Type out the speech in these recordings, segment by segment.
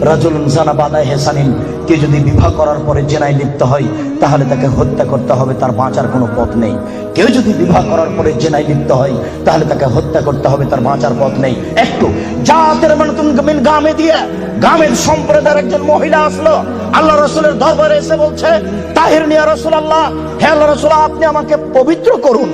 রাজুলুন জানা বাদা হেসানিন, কে যদি বিবাহ করার পরে জেনায় লিপ্ত হয় তাহলে তাকে হত্যা করতে হবে, তার বাঁচার কোনো পথ নেই। কেউ যদি বিবাহ করার পরে জেনায় লিপ্ত হয় তাহলে তাকে হত্যা করতে হবে, তার বাঁচার পথ নেই। একটু জাতের মানুতুন মিন গামে দিয়ে গামের সম্প্রদায়ের একজন মহিলা আসলো আল্লাহ রাসূলের দরবারে, এসে বলছে তাহিরনি ইয়া রাসূলুল্লাহ, হে আল্লাহ রাসূল আপনি আমাকে পবিত্র করুন।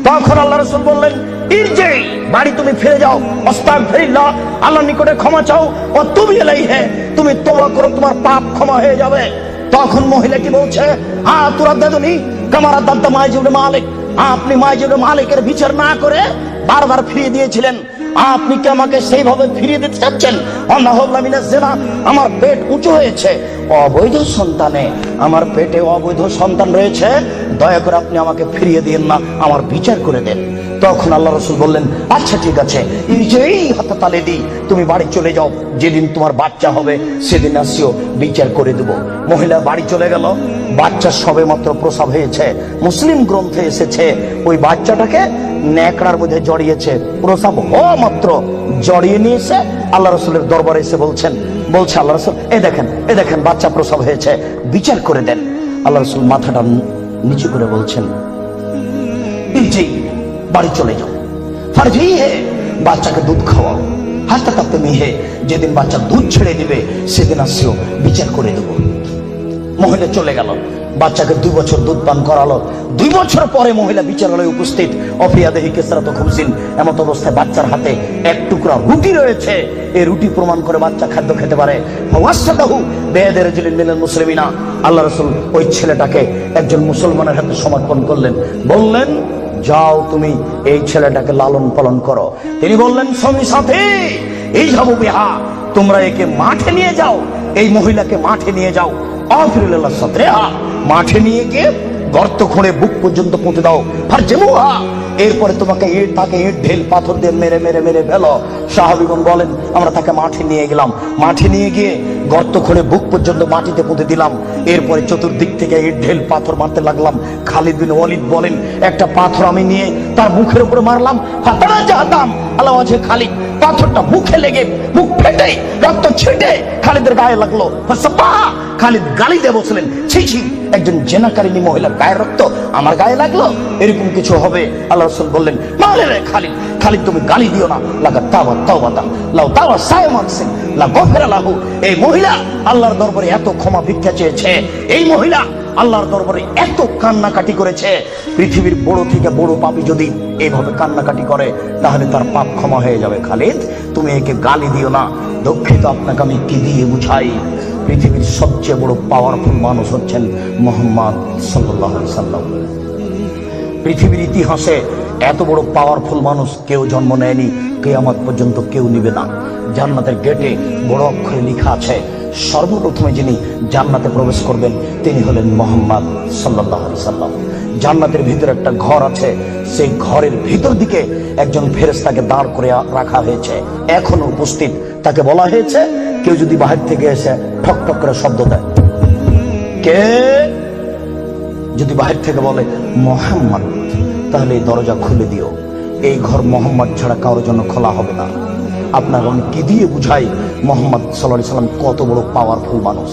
তখন আল্লাহ রাসূল বললেন ইরজি, বাড়ি তুমি ফিরে যাও, আস্তাগফিরুল্লাহ, আল্লাহর নিকটে ক্ষমা চাও, ও তুমি ইলাইহি, তুমি তওবা করো, তোমার পাপ ক্ষমা হয়ে যাবে। তখন মহিলাটি বলছে তুরাদ্দাদুনি কামা রাদ্দাতা মাইজ ইবনে মালিক, আপনি মাইজ ইবনে মালিকের বিচার না করে বারবার ফিরিয়ে দিয়েছিলেন, আপনি কি আমাকে সেইভাবে ফিরিয়ে দিতে চাচ্ছেন? আমার পেট উঁচু হয়েছে, অবৈধ সন্তানে আমার পেটে অবৈধ সন্তান রয়েছে, দয়া করে আপনি আমাকে ফিরিয়ে দিন না, আমার বিচার করে দেন। তখন আল্লাহ রাসূল বললেন আচ্ছা ঠিক আছে, তুমি বাড়ি চলে যাও, যেদিন তোমার বাচ্চা হবে সেদিন আসিও, বিচার করে দেব। মহিলা বাড়ি চলে গেল। বাচ্চা সবে মাত্র প্রসব হয়েছে, মুসলিম গ্রন্থে এসেছে ওই বাচ্চাটাকে ন্যাকড়ার মধ্যে জড়িয়েছে, প্রসব হওয়া মাত্র জড়িয়ে নিয়েছে আল্লাহ রাসূলের দরবারে এসে বলছে আল্লাহ রাসূল এই দেখেন বাচ্চা প্রসব হয়েছে, বিচার করে দেন। আল্লাহ রাসূল মাথাটা নিচু করে বলছেন জি, বাড়ি চলে যাও, ফারজি হে, বাচ্চাকে দুধ খাওয়াও, হাসতে থাকতে মিহে, যেদিন বাচ্চা দুধ ছেড়ে দিবে সেদিন আসিও, বিচার করে দেবো। মহিলা চলে গেল, বাচ্চাকে 2 বছর দুধ পান করালো। 2 বছর পরে মহিলা বিচারালয়ে উপস্থিত, অফিয়াদেহি কেসরাত খুমসিন, এমত অবস্থায় বাচ্চার হাতে এক টুকরা রুটি রয়েছে। এই রুটি প্রমাণ করে বাচ্চা খাদ্য খেতে পারে। ওয়াসাদাহু বেয়াদের রাজুলিন মিনাল মুসলিমিনা, আল্লাহ রাসূল ওই ছেলেটাকে একজন মুসলমানের হাতে সমর্পণ করলেন, বললেন যাও তুমি এই ছেলেটাকে লালন পালন করো। তিনি বললেন স্বামী সাথী এই যাবো বিহা, তোমরা একে মাঠে নিয়ে যাও, এই মহিলাকে মাঠে নিয়ে যাও, আফিরুল্লাহ সাতরেহা, মাঠে নিয়ে গিয়ে গর্ত খুঁড়ে বুক পর্যন্ত পুঁতে দাও, ফারজেমুহা, এরপরে তাকে ইট ঢেল পাথর দিয়ে মেরে মেরে মেরে ফেলো। সাহাবীগণ বলেন আমরা তাকে মাঠে নিয়ে গেলাম, মাঠে নিয়ে গিয়ে গর্ত খুঁড়ে বুক পর্যন্ত মাটিতে পুঁতে দিলাম, এরপরে চতুর্দিক থেকে ইট ঢেল পাথর মারতে লাগলাম। খালিদ বিন ওয়ালিদ বলেন একটা পাথর আমি নিয়ে তার মুখের উপরে মারলাম, ফাতানা জাহাতাম আল্লাহ ওয়াজে খালিদ, পাথরটা মুখে লেগে মুখ ফেটে রক্ত ছিটে খালিদের গায়ে লাগলো। খালিদ গালি দিয়ে বলছিলেন ছি ছি, একজন জেনাকারিনী মহিলার গায়ের রক্ত আমার গায়ে লাগলো, এরকম কিছু হবে? আল্লাহ রাসূল বললেন মালে রে খালিদ তুমি গালি দিও না, লাগা তাওবা তাওবাতা লাউ তাওয়া সায়মাকসিন লা গফিরা লাহু। এই মহিলা আল্লাহর দরবারে এত ক্ষমা ভিক্ষা চেয়েছে, এই মহিলা আল্লাহর দরবারে এত কান্নাকাটি করেছে, পৃথিবীর বড় থেকে বড় পাপী যদি এইভাবে কান্নাকাটি করে তাহলে তার পাপ ক্ষমা হয়ে যাবে। খালিদ তুমি একে গালি দিও না, দুঃখিত আপনাকে আমি কি দিয়ে বুঝাই, পৃথিবীর সবচেয়ে বড় পাওয়ারফুল মানুষ হচ্ছেন মুহাম্মদ সাল্লাল্লাহু আলাইহি সাল্লাম। পৃথিবীর ইতিহাসে এত বড় পাওয়ারফুল মানুষ কেউ জন্ম নেয়নি, কিয়ামত পর্যন্ত কেউ নিবে না। জান্নাতের গেটে বড় অক্ষরে লেখা আছে সর্বপ্রথমে যিনি জান্নাতে প্রবেশ করবেন তিনি হলেন মুহাম্মদ সাল্লাল্লাহু আলাইহি সাল্লাম। জান্নাতের ভিতরে একটা ঘর আছে, সেই ঘরের ভিতর দিকে একজন ফেরেশতাকে দাঁড় করে রাখা হয়েছে, এখনো উপস্থিত। তাকে বলা হয়েছে কেউ যদি বাহির থেকে এসে ঠক ঠক করে শব্দ দেয়, কে যদি বাহির থেকে বলে মুহাম্মদ, তাহলে এই দরজা খুলে দিও, এই ঘর মুহাম্মদ ছাড়া কারোর জন্য খোলা হবে না। আপনার আমি কি দিয়ে বুঝাই মুহাম্মদ সাল্লাল্লাহু আলাইহি সাল্লাম কত বড় পাওয়ারফুল মানুষ।